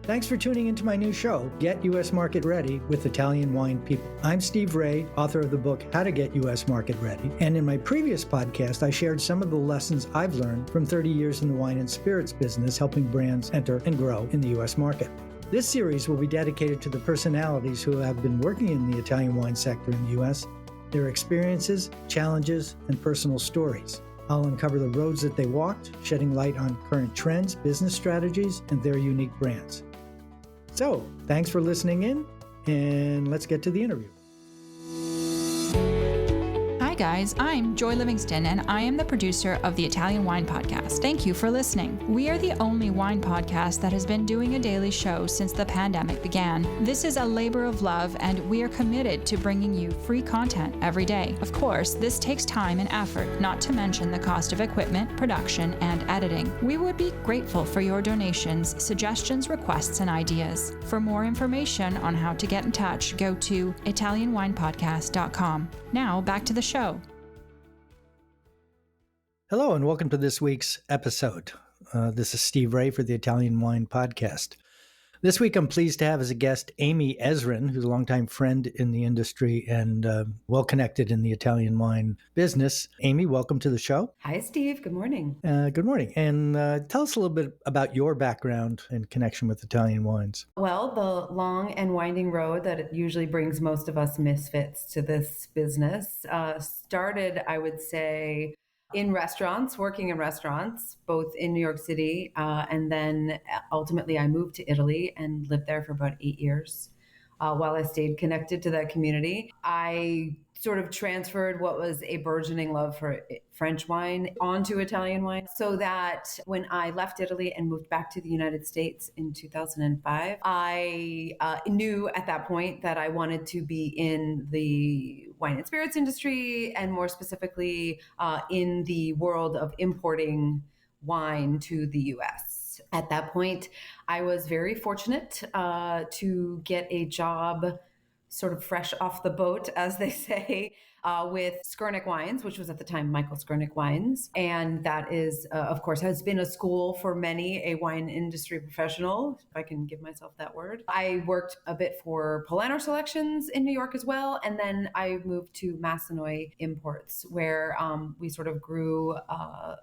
Thanks for tuning into my new show, Get U.S. Market Ready with Italian Wine People. I'm Steve Raye, author of the book, How to Get U.S. Market Ready. And in my previous podcast, I shared some of the lessons I've learned from 30 years in the wine and spirits business, helping brands enter and grow in the U.S. market. This series will be dedicated to the personalities who have been working in the Italian wine sector in the U.S., their experiences, challenges, and personal stories. I'll uncover the roads that they walked, shedding light on current trends, business strategies, and their unique brands. So, thanks for listening in, and let's get to the interview. Hi guys, I'm Joy Livingston, and I am the producer of the Italian Wine Podcast. Thank you for listening. We are the only wine podcast that has been doing a daily show since the pandemic began. This is a labor of love, and we are committed to bringing you free content every day. Of course, this takes time and effort, not to mention the cost of equipment, production, and editing. We would be grateful for your donations, suggestions, requests, and ideas. For more information on how to get in touch, go to ItalianWinePodcast.com. Now, back to the show. Hello, and welcome to this week's episode. This is Steve Raye for the Italian Wine Podcast. This week, I'm pleased to have as a guest Amy Ezrin, who's a longtime friend in the industry and well-connected in the Italian wine business. Amy, welcome to the show. Hi, Steve. Good morning. Good morning. And tell us a little bit about your background and connection with Italian wines. Well, the long and winding road that it usually brings most of us misfits to this business started, I would say, in restaurants, working in restaurants, both in New York City. And then ultimately I moved to Italy and lived there for about 8 years while I stayed connected to that community. I sort of transferred what was a burgeoning love for French wine onto Italian wine, so that when I left Italy and moved back to the United States in 2005, I knew at that point that I wanted to be in the wine and spirits industry, and more specifically in the world of importing wine to the US. At that point, I was very fortunate to get a job sort of fresh off the boat, as they say, with Skurnik Wines, which was at the time Michael Skurnik Wines. And that is, of course, has been a school for many a wine industry professional, if I can give myself that word. I worked a bit for Polaner Selections in New York as well. And then I moved to Massanois Imports, where we sort of grew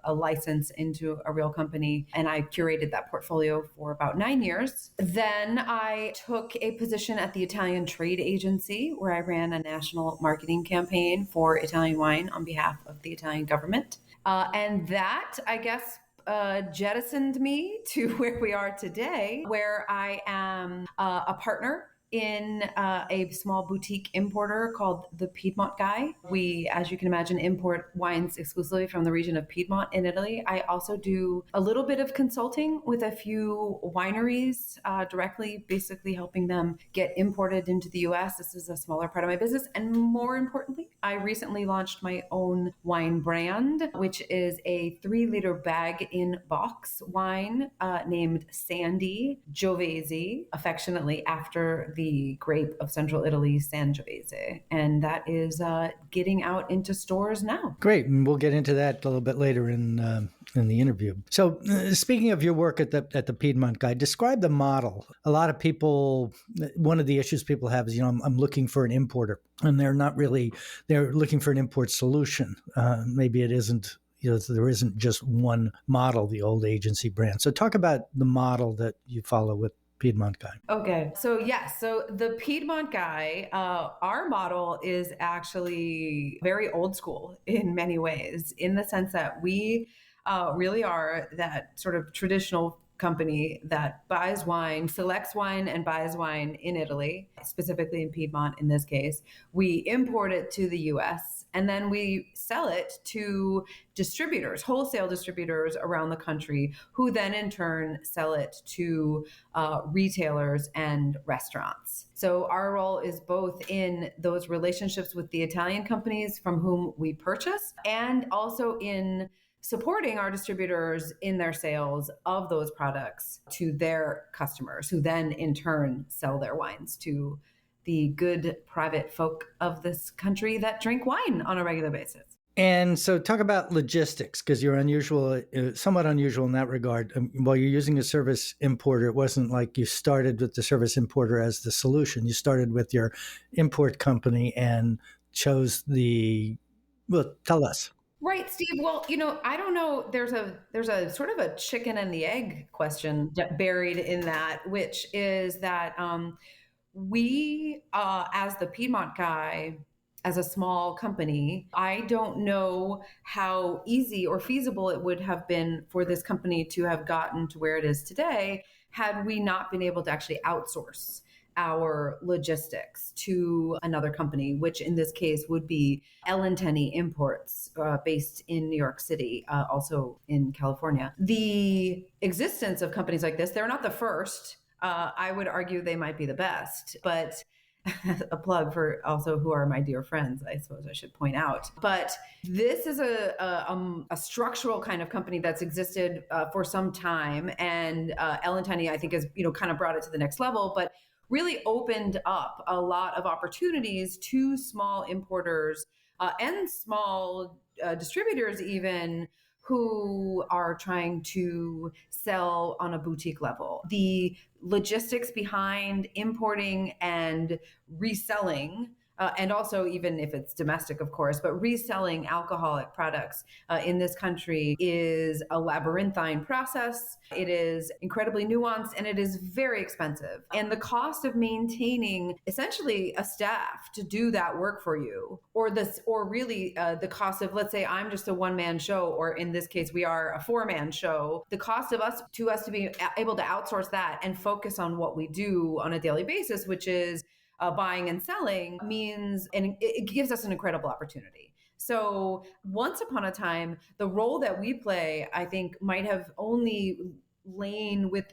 a license into a real company. And I curated that portfolio for about 9 years. Then I took a position at the Italian Trade Agency, where I ran a national marketing campaign for Italian wine on behalf of the Italian government. And that, I guess, jettisoned me to where we are today, where I am a partner in a small boutique importer called the Piedmont Guy. We, as you can imagine, import wines exclusively from the region of Piedmont in Italy. I also do a little bit of consulting with a few wineries directly, basically helping them get imported into the US. This is a smaller part of my business. And more importantly, I recently launched my own wine brand, which is a 3-liter bag-in-box wine named Sandy Giovese, affectionately after the grape of central Italy, Sandy Giovese. And that is getting out into stores now. Great. And we'll get into that a little bit later in the interview. So speaking of your work at the Piedmont Guy, describe the model. A lot of people, one of the issues people have is, I'm looking for an importer, and they're looking for an import solution. Maybe it isn't, there isn't just one model, the old agency brand. So talk about the model that you follow with Piedmont Guy. Okay. So the Piedmont Guy, our model is actually very old school in many ways, in the sense that we really are that sort of traditional company that buys wine, selects wine and buys wine in Italy, specifically in Piedmont in this case. We import it to the US, and then we sell it to distributors, wholesale distributors around the country, who then in turn sell it to retailers and restaurants. So our role is both in those relationships with the Italian companies from whom we purchase, and also in supporting our distributors in their sales of those products to their customers, who then in turn sell their wines to the good private folk of this country that drink wine on a regular basis. And so talk about logistics, because you're unusual, somewhat unusual in that regard. While you're using a service importer, it wasn't like you started with the service importer as the solution. You started with your import company and chose well, tell us. Right, Steve. Well, I don't know. There's a sort of a chicken and the egg question buried in that, which is that we, as the Piedmont Guy, as a small company, I don't know how easy or feasible it would have been for this company to have gotten to where it is today had we not been able to actually outsource our logistics to another company, which in this case would be Imports, based in New York City, also in California. The existence of companies like this, they're not the first. I would argue they might be the best, but a plug for also who are my dear friends, I suppose I should point out. But this is a structural kind of company that's existed for some time, and I think has kind of brought it to the next level, but really opened up a lot of opportunities to small importers and small distributors even, who are trying to sell on a boutique level. The logistics behind importing and reselling, and also even if it's domestic, of course, but reselling alcoholic products in this country is a labyrinthine process. It is incredibly nuanced and it is very expensive. And the cost of maintaining essentially a staff to do that work for you, or really the cost of, let's say I'm just a one-man show, or in this case we are a four-man show, the cost of us to be able to outsource that and focus on what we do on a daily basis, which is buying and selling, means, and it gives us an incredible opportunity. So once upon a time, the role that we play, I think, might have only lain with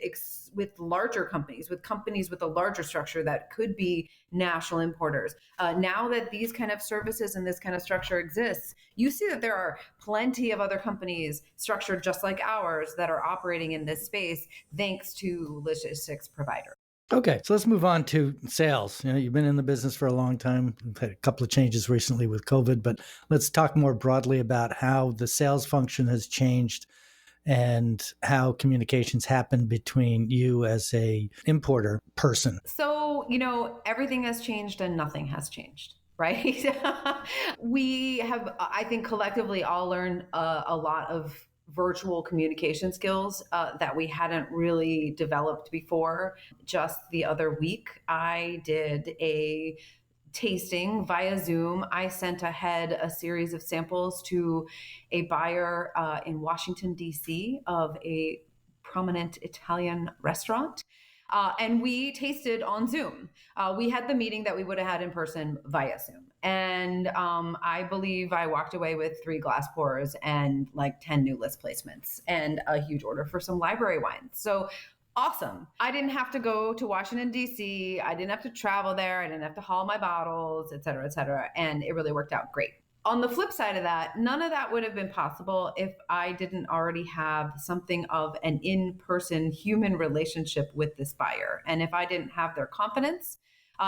larger companies, with companies with a larger structure that could be national importers. Now that these kind of services and this kind of structure exists, you see that there are plenty of other companies structured just like ours that are operating in this space thanks to logistics providers. Okay, so let's move on to sales. You've been in the business for a long time. We've had a couple of changes recently with COVID, but let's talk more broadly about how the sales function has changed and how communications happen between you as a importer person. So, everything has changed and nothing has changed, right? We have, I think, collectively all learned a lot of virtual communication skills that we hadn't really developed before. Just the other week, I did a tasting via Zoom. I sent ahead a series of samples to a buyer in Washington, D.C. of a prominent Italian restaurant. And we tasted on Zoom. We had the meeting that we would have had in person via Zoom. And I believe I walked away with 3 glass pours and like 10 new list placements and a huge order for some library wines. So awesome. I didn't have to go to Washington, D.C. I didn't have to travel there. I didn't have to haul my bottles, et cetera, et cetera. And it really worked out great. On the flip side of that, none of that would have been possible if I didn't already have something of an in-person human relationship with this buyer. And if I didn't have their confidence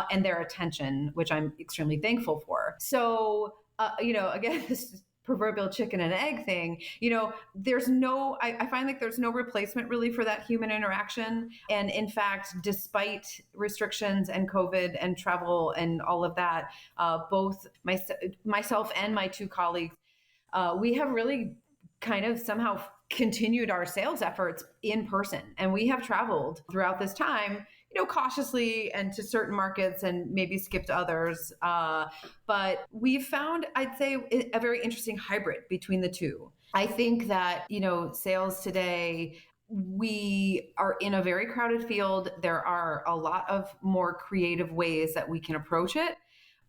and their attention, which I'm extremely thankful for. So, again, this proverbial chicken and egg thing, I find like there's no replacement really for that human interaction. And in fact, despite restrictions and COVID and travel and all of that, both myself and my 2 colleagues, we have really kind of somehow continued our sales efforts in person. And we have traveled throughout this time, cautiously and to certain markets and maybe skipped others. But we've found, I'd say, a very interesting hybrid between the two. I think that, sales today, we are in a very crowded field. There are a lot of more creative ways that we can approach it.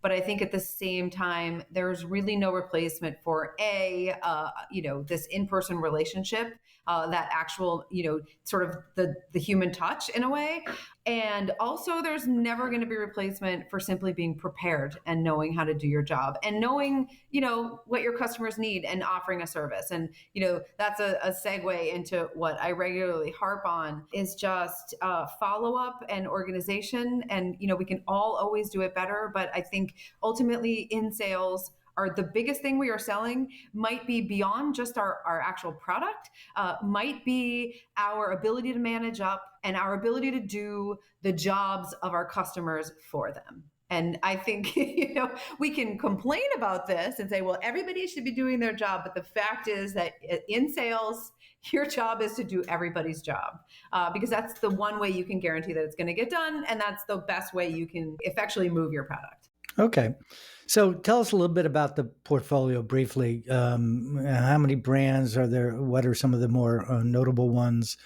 But I think at the same time, there's really no replacement for this in-person relationship, that actual, sort of the human touch in a way. And also there's never going to be replacement for simply being prepared and knowing how to do your job and knowing, what your customers need and offering a service. And, that's a segue into what I regularly harp on is just follow-up and organization. And, we can all always do it better. But I think ultimately in sales, are the biggest thing we are selling, might be beyond just our actual product, might be our ability to manage up and our ability to do the jobs of our customers for them. And I think, we can complain about this and say, well, everybody should be doing their job. But the fact is that in sales, your job is to do everybody's job, because that's the one way you can guarantee that it's going to get done. And that's the best way you can effectually move your product. Okay. So tell us a little bit about the portfolio briefly. How many brands are there? What are some of the more notable ones?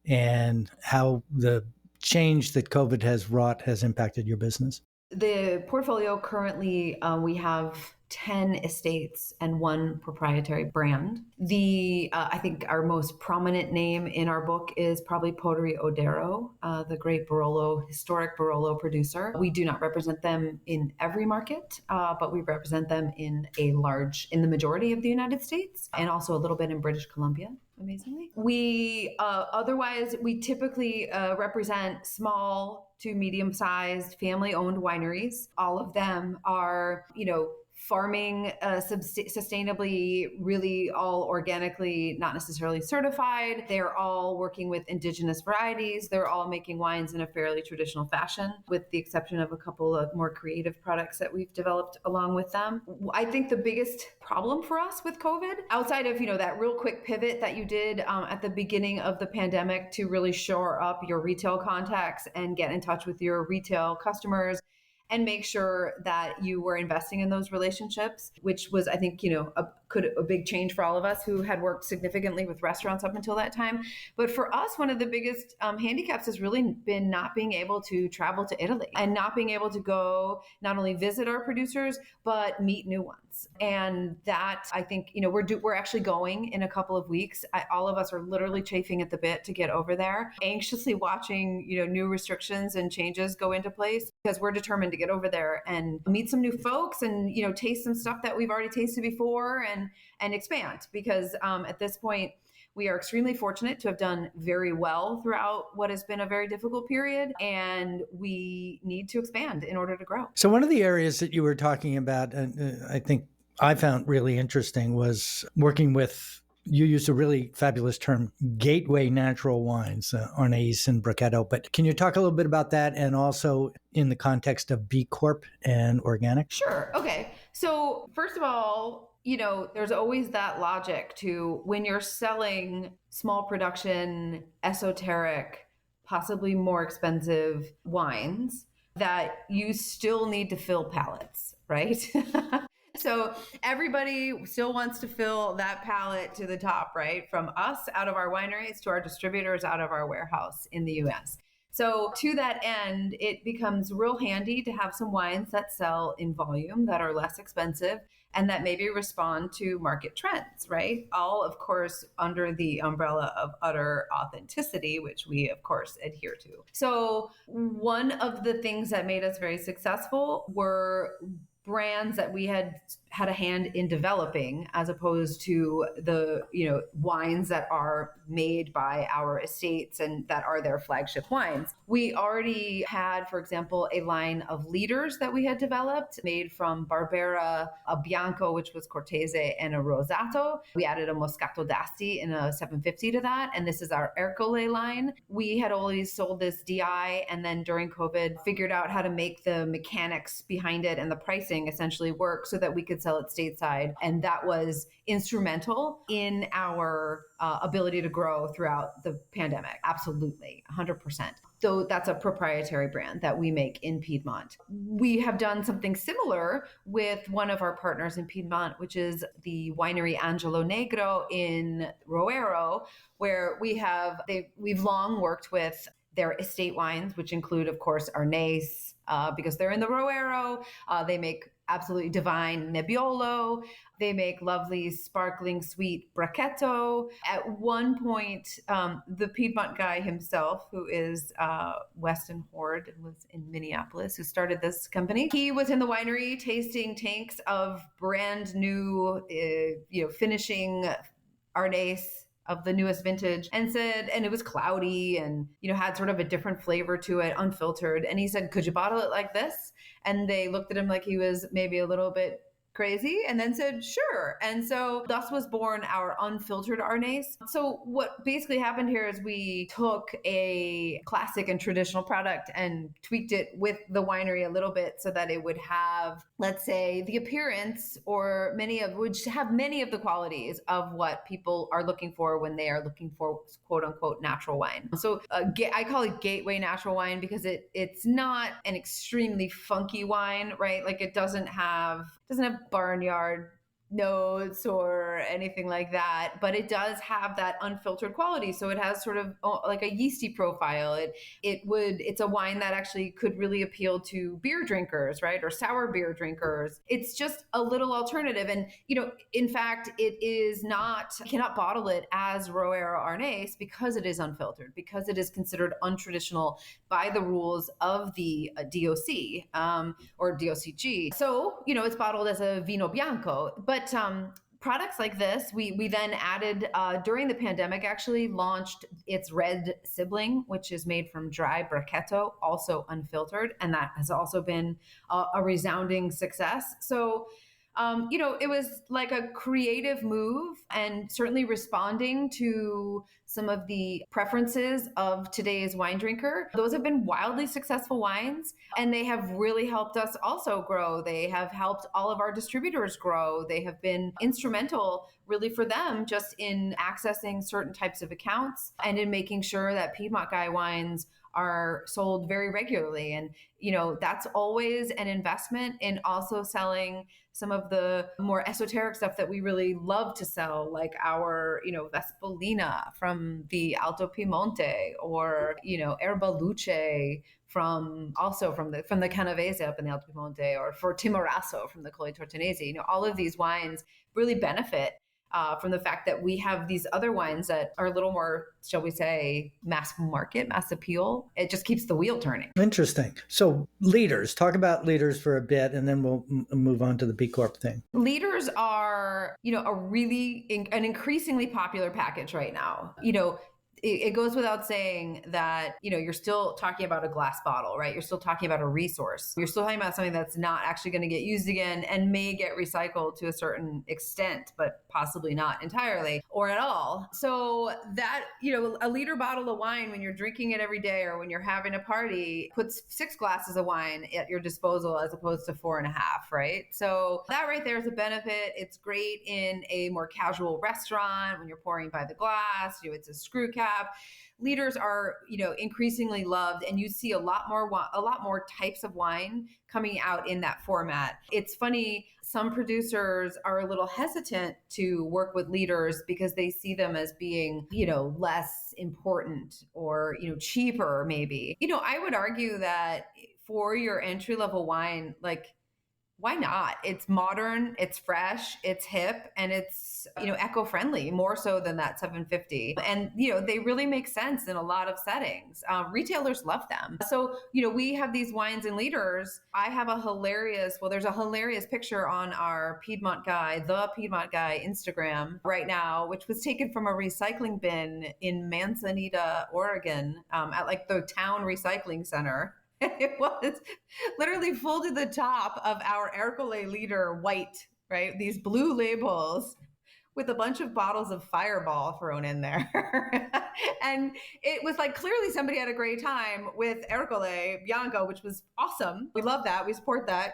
And how the change that COVID has wrought has impacted your business? The portfolio currently, we have 10 estates and 1 proprietary brand. I think our most prominent name in our book is probably Pottery Odero, the great historic Barolo producer. We do not represent them in every market, but we represent them in the majority of the United States, and also a little bit in British Columbia. Amazingly. We typically represent small to medium-sized family-owned wineries. All of them are, farming sustainably, really all organically, not necessarily certified. They're all working with indigenous varieties. They're all making wines in a fairly traditional fashion, with the exception of a couple of more creative products that we've developed along with them. I think the biggest problem for us with COVID, outside of, that real quick pivot that you did at the beginning of the pandemic to really shore up your retail contacts and get in touch with your retail customers, and make sure that you were investing in those relationships, which was, I think, a big change for all of us who had worked significantly with restaurants up until that time. But for us, one of the biggest handicaps has really been not being able to travel to Italy and not being able to go not only visit our producers, but meet new ones. And that, I think, we're actually going in a couple of weeks. All of us are literally chafing at the bit to get over there, anxiously watching, new restrictions and changes go into place, because we're determined to get over there and meet some new folks and, taste some stuff that we've already tasted before and expand, because at this point, we are extremely fortunate to have done very well throughout what has been a very difficult period, and we need to expand in order to grow. So one of the areas that you were talking about, I think I found really interesting, was working with, you used a really fabulous term, gateway natural wines, Arnais and Brachetto. But can you talk a little bit about that, and also in the context of B Corp and organic? Sure. Okay. So first of all, there's always that logic to when you're selling small production, esoteric, possibly more expensive wines, that you still need to fill pallets, right? So everybody still wants to fill that pallet to the top, right? From us out of our wineries to our distributors out of our warehouse in the US. So to that end, it becomes real handy to have some wines that sell in volume, that are less expensive, and that maybe respond to market trends, right? All, of course, under the umbrella of utter authenticity, which we, of course, adhere to. So one of the things that made us very successful were brands that we had a hand in developing, as opposed to the wines that are made by our estates and that are their flagship wines. We already had, for example, a line of leaders that we had developed made from Barbera, a Bianco, which was Cortese, and a Rosato. We added a Moscato d'Asti in a 750 to that, and this is our Ercole line. We had always sold this DI, and then during COVID figured out how to make the mechanics behind it and the pricing essentially work so that we could sell it stateside. And that was instrumental in our ability to grow throughout the pandemic. Absolutely, 100%. So that's a proprietary brand that we make in Piedmont. We have done something similar with one of our partners in Piedmont, which is the winery Angelo Negro in Roero, where we've long worked with their estate wines, which include, of course, Arnais, because they're in the Roero. They make absolutely divine Nebbiolo. They make lovely, sparkling, sweet Brachetto. At one point, the Piedmont Guy himself, who is Weston Horde, was in Minneapolis, who started this company. He was in the winery tasting tanks of brand new, finishing Arnais of the newest vintage, and it was cloudy and, had sort of a different flavor to it, unfiltered. And he said, "Could you bottle it like this?" And they looked at him like he was maybe a little bit crazy, and then said, sure. And so thus was born our unfiltered Arnase. So what basically happened here is we took a classic and traditional product and tweaked it with the winery a little bit so that it would have, let's say, the appearance or would have many of the qualities of what people are looking for when they are looking for quote unquote natural wine. So I call it gateway natural wine because it's not an extremely funky wine, right? Like it doesn't have barnyard notes or anything like that, but it does have that unfiltered quality. So it has sort of like a yeasty profile. It's a wine that actually could really appeal to beer drinkers, right? Or sour beer drinkers. It's just a little alternative. And, in fact, cannot bottle it as Roero Arnase because it is unfiltered, because it is considered untraditional by the rules of the DOC or DOCG. So, it's bottled as a vino bianco, but products like this, we then added during the pandemic, actually launched its red sibling, which is made from dry Bracchetto, also unfiltered. And that has also been a resounding success. So, it was like a creative move and certainly responding to some of the preferences of today's wine drinker. Those have been wildly successful wines, and they have really helped us also grow. They have helped all of our distributors grow. They have been instrumental really for them just in accessing certain types of accounts and in making sure that Piedmont Guy wines are sold very regularly. And, that's always an investment in also selling some of the more esoteric stuff that we really love to sell, like our, Vespolina from the Alto Piemonte, or, Erba Luce from the Canovese up in the Alto Piemonte, or for Timorasso from the Colli Tortonese. All of these wines really benefit from the fact that we have these other wines that are a little more, shall we say, mass market, mass appeal. It just keeps the wheel turning. Interesting. So leaders, talk about leaders for a bit, and then we'll move on to the B Corp thing. Leaders are, an increasingly popular package right now. It goes without saying that, you're still talking about a glass bottle, right? You're still talking about a resource. You're still talking about something that's not actually going to get used again and may get recycled to a certain extent, but possibly not entirely or at all. So that, a liter bottle of wine, when you're drinking it every day or when you're having a party, puts 6 glasses of wine at your disposal as opposed to 4.5, right? So that right there is a benefit. It's great in a more casual restaurant when you're pouring by the glass. It's a screw cap. Leaders are, increasingly loved, and you see a lot more types of wine coming out in that format. It's funny, some producers are a little hesitant to work with leaders because they see them as being, less important or, cheaper maybe. I would argue that for your entry-level wine, like, why not? It's modern, it's fresh, it's hip, and it's, eco-friendly, more so than that 750. And, they really make sense in a lot of settings. Retailers love them. So, we have these wines and leaders. There's a hilarious picture on our Piedmont Guy, the Piedmont Guy Instagram right now, which was taken from a recycling bin in Manzanita, Oregon, at like the town recycling center. It was literally full to the top of our Ercole leader white, right? These blue labels with a bunch of bottles of Fireball thrown in there. And it was like, clearly somebody had a great time with Ercole Bianco, which was awesome. We love that. We support that,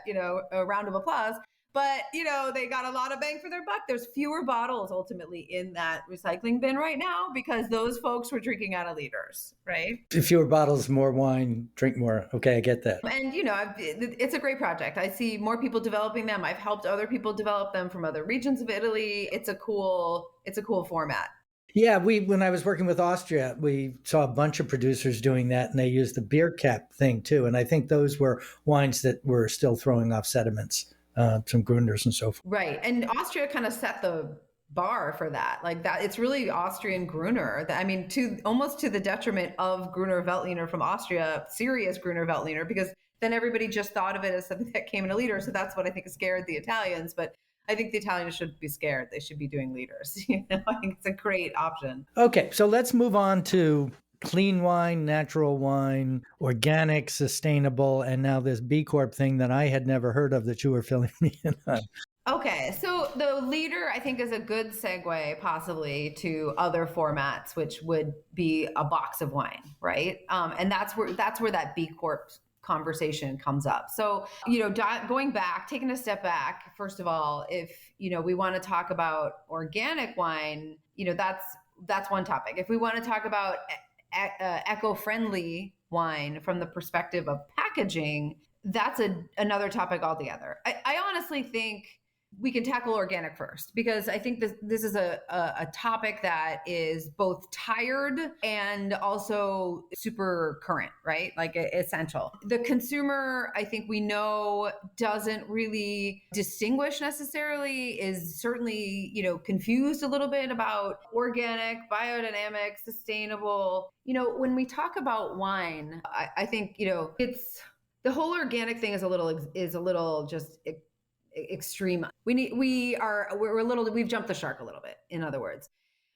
a round of applause. But, they got a lot of bang for their buck. There's fewer bottles ultimately in that recycling bin right now because those folks were drinking out of liters, right? Fewer bottles, more wine, drink more. Okay, I get that. And, it's a great project. I see more people developing them. I've helped other people develop them from other regions of Italy. It's a cool format. Yeah, when I was working with Austria, we saw a bunch of producers doing that, and they used the beer cap thing too. And I think those were wines that were still throwing off sediments. Some Gründers and so forth. Right. And Austria kind of set the bar for that. Like that, it's really Austrian Gruner. Almost to the detriment of Gruner Veltliner from Austria, serious Gruner Veltliner, because then everybody just thought of it as something that came in a liter. So that's what I think scared the Italians. But I think the Italians shouldn't be scared. They should be doing liters. I think it's a great option. Okay, so let's move on to clean wine, natural wine, organic, sustainable, and now this B Corp thing that I had never heard of that you were filling me in on. Okay, so the leader, I think, is a good segue possibly to other formats, which would be a box of wine, right? And that's where that B Corp conversation comes up. So, going back, taking a step back, first of all, if we want to talk about organic wine, that's one topic. If we want to talk about eco-friendly wine from the perspective of packaging, that's another topic altogether. I honestly think we can tackle organic first, because I think this is a topic that is both tired and also super current, right? Like essential. The consumer, I think we know, doesn't really distinguish necessarily, is certainly, confused a little bit about organic, biodynamic, sustainable. When we talk about wine, I think, it's the whole organic thing is a little just extreme. We've jumped the shark a little bit, in other words.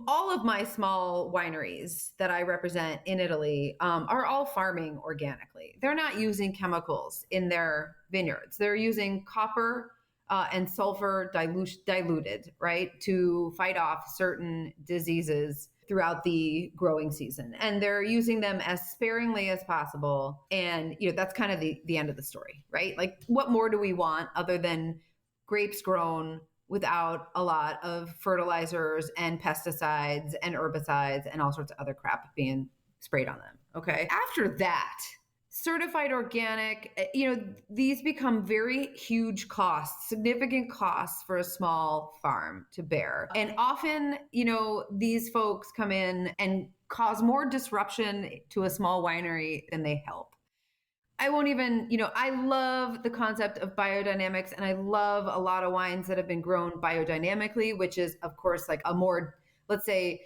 All of my small wineries that I represent in Italy are all farming organically. They're not using chemicals in their vineyards. They're using copper and sulfur diluted, right, to fight off certain diseases throughout the growing season. And they're using them as sparingly as possible. And, that's kind of the end of the story, right? Like, what more do we want other than grapes grown without a lot of fertilizers and pesticides and herbicides and all sorts of other crap being sprayed on them? Okay. After that, certified organic, these become very huge costs, significant costs for a small farm to bear. And often, these folks come in and cause more disruption to a small winery than they help. I won't even, I love the concept of biodynamics, and I love a lot of wines that have been grown biodynamically, which is, of course, like a more, let's say,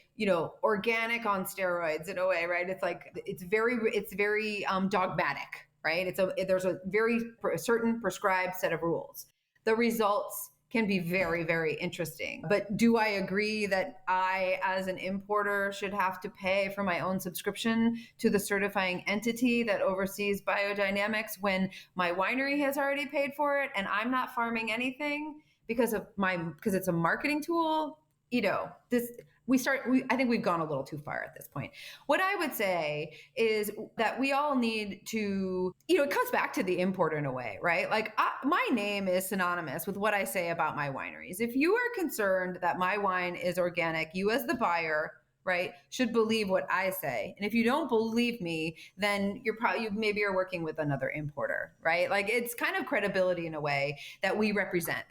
organic on steroids in a way, right? It's like, it's very dogmatic, right? There's a very certain prescribed set of rules. The results can be very, very interesting. But do I agree that I, as an importer, should have to pay for my own subscription to the certifying entity that oversees biodynamics when my winery has already paid for it and I'm not farming anything because it's a marketing tool? I think we've gone a little too far at this point. What I would say is that we all need to, it comes back to the importer in a way, right? Like, my name is synonymous with what I say about my wineries. If you are concerned that my wine is organic, you as the buyer, right, should believe what I say. And if you don't believe me, then maybe you're working with another importer, right? Like, it's kind of credibility in a way that we represent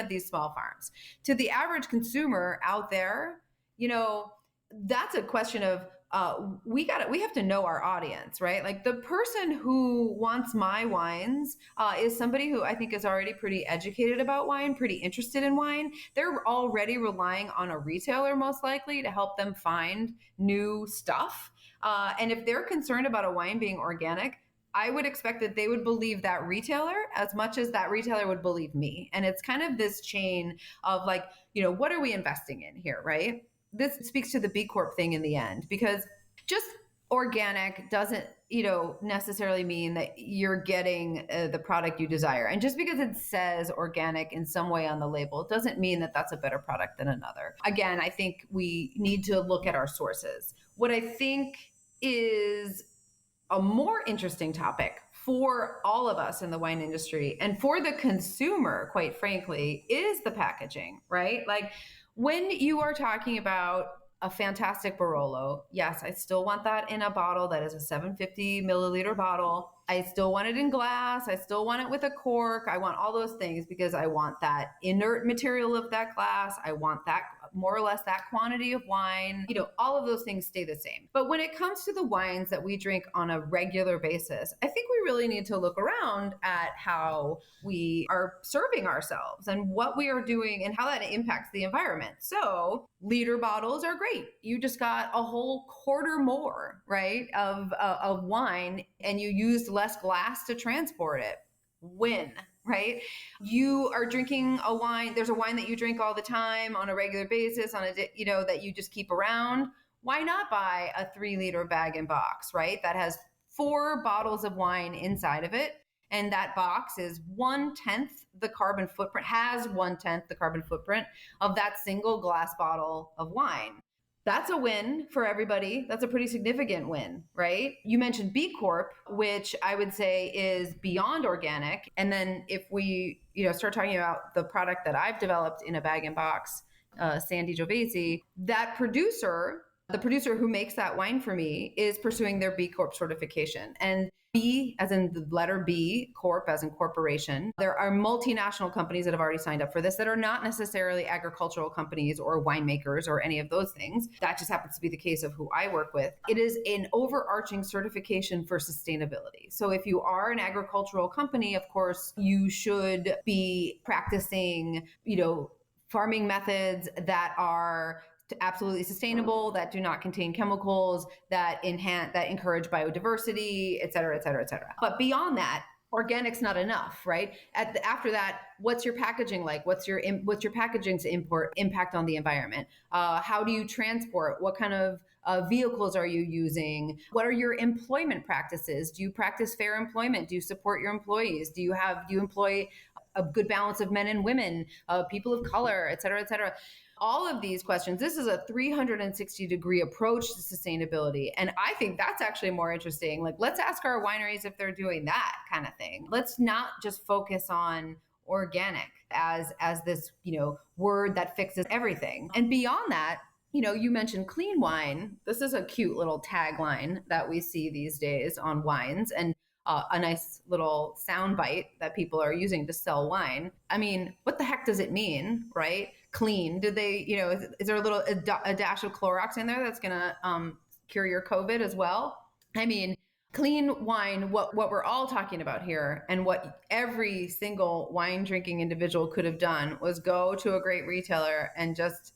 these small farms. To the average consumer out there, that's a question of, we have to know our audience, right? Like, the person who wants my wines is somebody who I think is already pretty educated about wine, pretty interested in wine. They're already relying on a retailer, most likely, to help them find new stuff. And if they're concerned about a wine being organic, I would expect that they would believe that retailer as much as that retailer would believe me. And it's kind of this chain of, like, what are we investing in here, right? This speaks to the B Corp thing in the end, because just organic doesn't, necessarily mean that you're getting the product you desire. And just because it says organic in some way on the label, it doesn't mean that that's a better product than another. Again, I think we need to look at our sources. What I think is a more interesting topic for all of us in the wine industry and for the consumer, quite frankly, is the packaging, right? Like, when you are talking about a fantastic Barolo, yes, I still want that in a bottle that is a 750 milliliter bottle. I still want it in glass. I still want it with a cork. I want all those things because I want that inert material of that glass. I want that, more or less, that quantity of wine. All of those things stay the same. But when it comes to the wines that we drink on a regular basis, I think we really need to look around at how we are serving ourselves and what we are doing and how that impacts the environment. So liter bottles are great. You just got a whole quarter more, right, of wine, and you used less glass to transport it. Win, right? You are drinking a wine. There's a wine that you drink all the time on a regular basis, that you just keep around. Why not buy a 3-liter bag and box, right? That has 4 bottles of wine inside of it, and that box is 1/10 the carbon footprint, has 1/10 the carbon footprint of that single glass bottle of wine. That's a win for everybody. That's a pretty significant win, right? You mentioned B Corp, which I would say is beyond organic. And then if we, start talking about the product that I've developed in a bag and box, Sandy Giovese, that producer, the producer who makes that wine for me, is pursuing their B Corp certification. And B, as in the letter B, Corp as in corporation. There are multinational companies that have already signed up for this that are not necessarily agricultural companies or winemakers or any of those things. That just happens to be the case of who I work with. It is an overarching certification for sustainability. So if you are an agricultural company, of course, you should be practicing, farming methods that are absolutely sustainable, that do not contain chemicals, that encourage biodiversity, et cetera, et cetera, et cetera. But beyond that, organic's not enough, right? After that, what's your packaging like? What's your packaging's impact on the environment? How do you transport? What kind of vehicles are you using? What are your employment practices? Do you practice fair employment? Do you support your employees? Do you employ a good balance of men and women, people of color, et cetera, et cetera? All of these questions, this is a 360-degree approach to sustainability. And I think that's actually more interesting. Like, let's ask our wineries if they're doing that kind of thing. Let's not just focus on organic as this, word that fixes everything. And beyond that, you mentioned clean wine. This is a cute little tagline that we see these days on wines, and a nice little soundbite that people are using to sell wine. I mean, what the heck does it mean, right? Clean. Did they, is there a dash of Clorox in there that's going to cure your COVID as well? I mean, clean wine, what we're all talking about here, and what every single wine drinking individual could have done, was go to a great retailer and just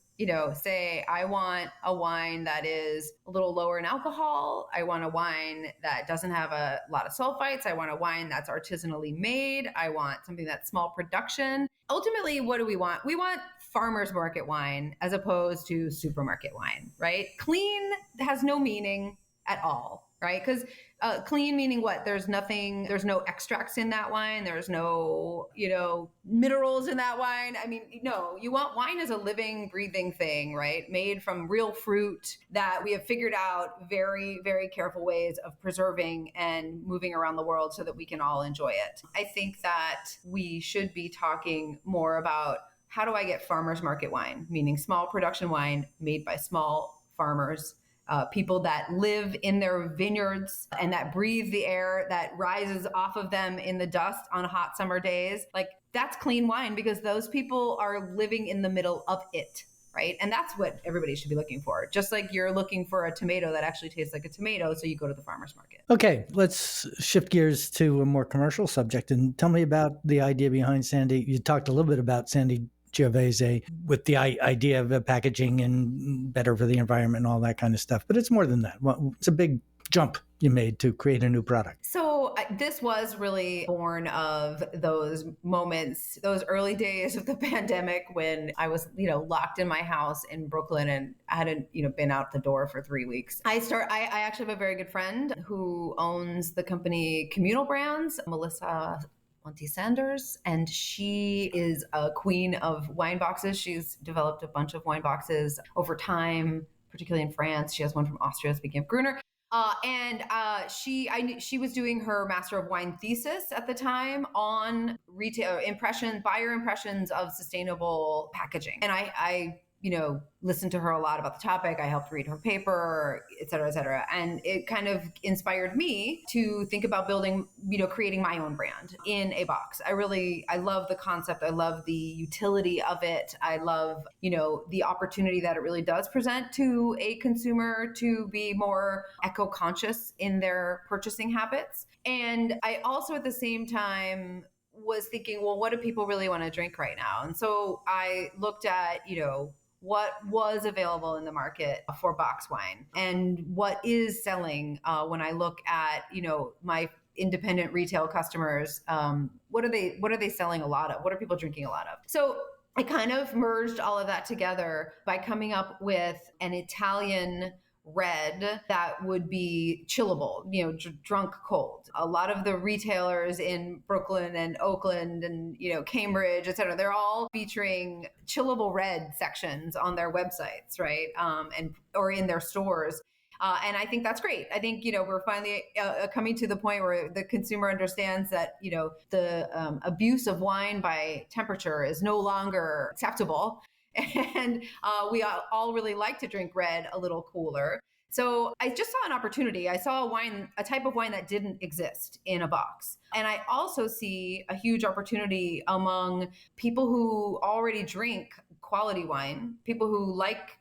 say, I want a wine that is a little lower in alcohol. I want a wine that doesn't have a lot of sulfites. I want a wine that's artisanally made. I want something that's small production. Ultimately, what do we want? We want farmers market wine as opposed to supermarket wine, right? Clean has no meaning at all, right? Because clean meaning what? There's no extracts in that wine. There's no, minerals in that wine. I mean, no, you want wine as a living, breathing thing, right? Made from real fruit that we have figured out very, very careful ways of preserving and moving around the world so that we can all enjoy it. I think that we should be talking more about, how do I get farmers market wine, meaning small production wine made by small farmers, people that live in their vineyards and that breathe the air that rises off of them in the dust on hot summer days. Like, that's clean wine because those people are living in the middle of it, right? And that's what everybody should be looking for. Just like you're looking for a tomato that actually tastes like a tomato, so you go to the farmer's market. Okay, let's shift gears to a more commercial subject and tell me about the idea behind Sandy. You talked a little bit about Sandy Giovese with the idea of packaging and better for the environment and all that kind of stuff. But it's more than that. Well, it's a big jump you made to create a new product. So this was really born of those moments, those early days of the pandemic when I was, locked in my house in Brooklyn and I hadn't, been out the door for 3 weeks. I actually have a very good friend who owns the company Communal Brands, Melissa Sanders, and she is a queen of wine boxes. She's developed a bunch of wine boxes over time, particularly in France. She has one from Austria, speaking of Gruner. She was doing her Master of Wine thesis at the time on buyer impressions of sustainable packaging. And I listened to her a lot about the topic. I helped read her paper, et cetera, et cetera. And it kind of inspired me to think about creating my own brand in a box. I love the concept. I love the utility of it. I love, the opportunity that it really does present to a consumer to be more eco-conscious in their purchasing habits. And I also at the same time was thinking, well, what do people really want to drink right now? And so I looked at, what was available in the market for box wine and what is selling when I look at, my independent retail customers. What are they selling a lot of? What are people drinking a lot of? So I kind of merged all of that together by coming up with an Italian red that would be chillable, drunk cold. A lot of the retailers in Brooklyn and Oakland and, Cambridge, et cetera, they're all featuring chillable red sections on their websites, right? Or in their stores. And I think that's great. I think, we're finally coming to the point where the consumer understands that, the abuse of wine by temperature is no longer acceptable. And we all really like to drink red a little cooler. So I just saw an opportunity. I saw a type of wine that didn't exist in a box. And I also see a huge opportunity among people who already drink quality wine, people who like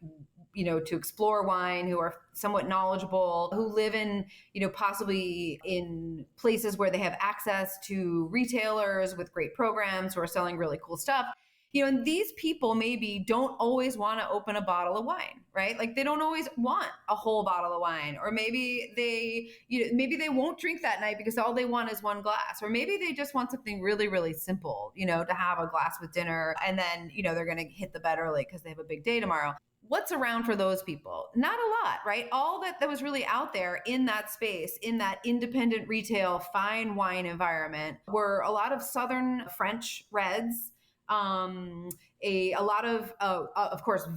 to explore wine, who are somewhat knowledgeable, who live in, possibly in places where they have access to retailers with great programs who are selling really cool stuff. And these people maybe don't always want to open a bottle of wine, right? Like they don't always want a whole bottle of wine, or maybe they won't drink that night because all they want is one glass, or maybe they just want something really, really simple, to have a glass with dinner, and then, they're going to hit the bed early because they have a big day tomorrow. What's around for those people? Not a lot, right? All that was really out there in that space, in that independent retail, fine wine environment, were a lot of Southern French reds, a lot of course,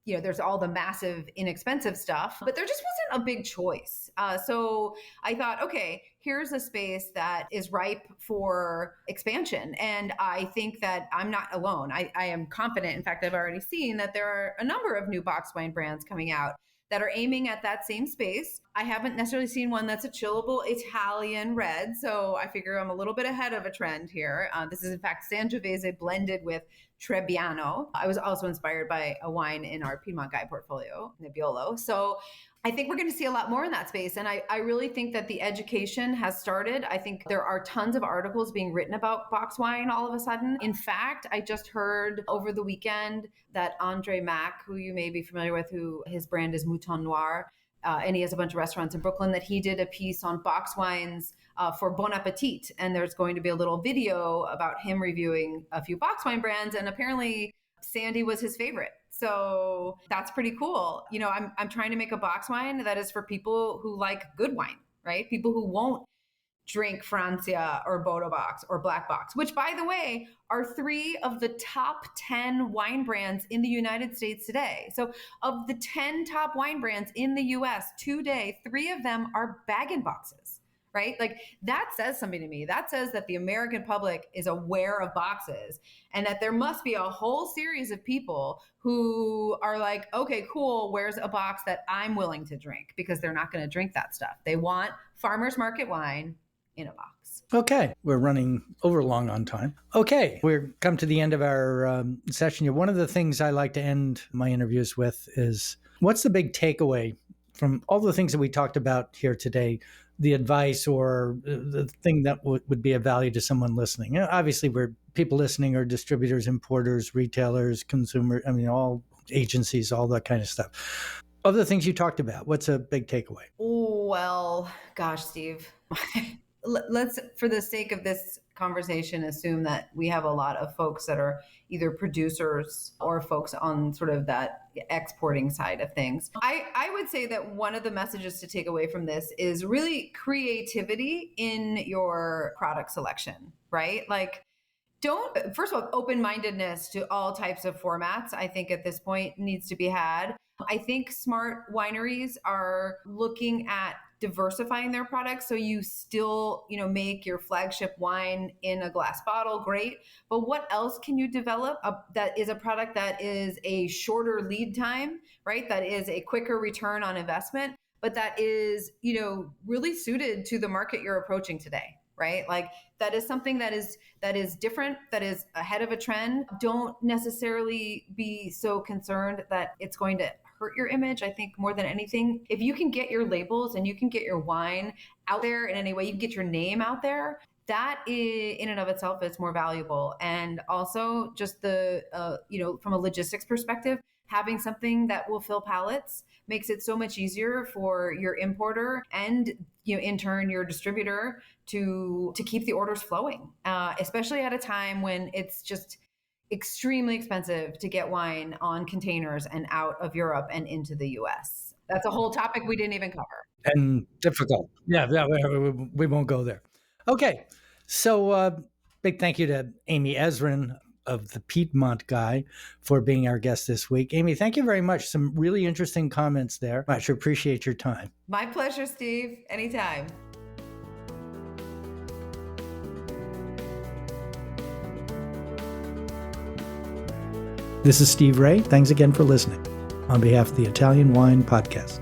there's all the massive inexpensive stuff, but there just wasn't a big choice. So I thought, okay, here's a space that is ripe for expansion. And I think that I'm not alone. I am confident. In fact, I've already seen that there are a number of new box wine brands coming out that are aiming at that same space. I haven't necessarily seen one that's a chillable Italian red, so I figure I'm a little bit ahead of a trend here. This is, in fact, Sandy Giovese blended with Trebbiano. I was also inspired by a wine in our Piedmont Guy portfolio, Nebbiolo. So I think we're going to see a lot more in that space. And I really think that the education has started. I think there are tons of articles being written about box wine all of a sudden. In fact, I just heard over the weekend that Andre Mack, who you may be familiar with, who his brand is Mouton Noir, and he has a bunch of restaurants in Brooklyn, that he did a piece on box wines for Bon Appetit. And there's going to be a little video about him reviewing a few box wine brands. And apparently Sandy was his favorite. So that's pretty cool. I'm trying to make a box wine that is for people who like good wine, right? People who won't drink Francia or Bodo Box or Black Box, which, by the way, are 3 of the top 10 wine brands in the United States today. So of the 10 top wine brands in the US today, 3 of them are bag-in-boxes. Right? Like that says something to me. That says that the American public is aware of boxes, and that there must be a whole series of people who are like, okay, cool, where's a box that I'm willing to drink? Because they're not going to drink that stuff. They want farmers market wine in a box. Okay. We're running over long on time. Okay. We've come to the end of our session here. One of the things I like to end my interviews with is, what's the big takeaway from all the things that we talked about here today? The advice or the thing that would be of value to someone listening. Obviously, we're people listening are distributors, importers, retailers, consumers, all agencies, all that kind of stuff. Of the things you talked about, what's a big takeaway? Well, gosh, Steve, let's, for the sake of this conversation, assume that we have a lot of folks that are either producers or folks on sort of that exporting side of things. I would say that one of the messages to take away from this is really creativity in your product selection, right? Like, first of all, open-mindedness to all types of formats, I think at this point needs to be had. I think smart wineries are looking at diversifying their products. So you still, make your flagship wine in a glass bottle, great. But what else can you develop that is a product that is a shorter lead time, right? That is a quicker return on investment, but that is, really suited to the market you're approaching today, right? Like that is something that is different, that is ahead of a trend. Don't necessarily be so concerned that it's going to hurt your image. I think more than anything, if you can get your labels and you can get your wine out there in any way, you can get your name out there, that is, in and of itself is more valuable. And also just the, from a logistics perspective, having something that will fill pallets makes it so much easier for your importer and, in turn, your distributor to keep the orders flowing, especially at a time when it's just extremely expensive to get wine on containers and out of Europe and into the US. That's a whole topic we didn't even cover. And difficult. Yeah, we won't go there. Okay, so big thank you to Amy Ezrin of the Piedmont Guy for being our guest this week. Amy, thank you very much. Some really interesting comments there. I sure appreciate your time. My pleasure, Steve. Anytime. This is Steve Raye. Thanks again for listening on behalf of the Italian Wine Podcast.